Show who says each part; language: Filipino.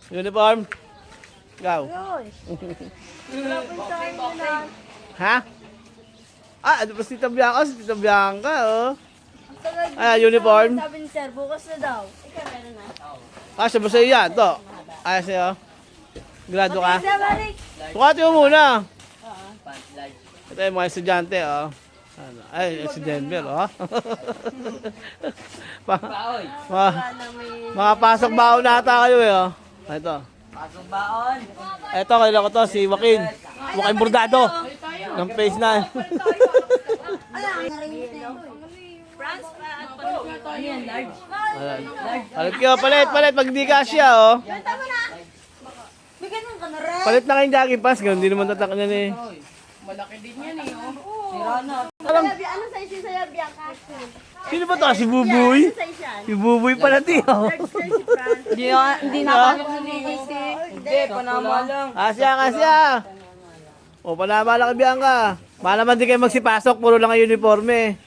Speaker 1: Uniform? Ikaw? Ha? Ah, ano pa si Tita Bianca? Si Tita Bianca, oh. Uniform?
Speaker 2: Sabi ni Sir, bukas na daw. Ikaw meron na.
Speaker 1: Siya ba sa'yo yan? Ito. Sa'yo. Grado ka?
Speaker 2: Balik.
Speaker 1: Sukati mo muna. Ito yung mga estudyante, oh. Si Denver, oh. Mga pasok baon nata kayo, eh, oh. Ito.
Speaker 3: Pasok baon.
Speaker 1: Ito, kailan ko to, si Joaquin. Joaquin Bordado. Ng face na.
Speaker 2: France pa at pag yan, large.
Speaker 1: Palit kayo, palit. Pag di kasya, oh.
Speaker 2: Tama na. Bigyan mo ka na rin.
Speaker 1: Palit na kayong jogging pants. Ganun, hindi naman tatak na eh.
Speaker 3: Malaki din yan eh. Sira na.
Speaker 2: Ano size yung saya, Bianca?
Speaker 1: Sino ba to? Si Buboy?
Speaker 2: Ano size yan?
Speaker 1: Si Buboy pala, tiyo.
Speaker 2: Large size si France.
Speaker 3: Hindi napasok sa DDC. Hindi, panama lang.
Speaker 1: Kasya. O, panama lang kay Bianca. Malaman din kayo magsipasok, puro lang ang uniforme.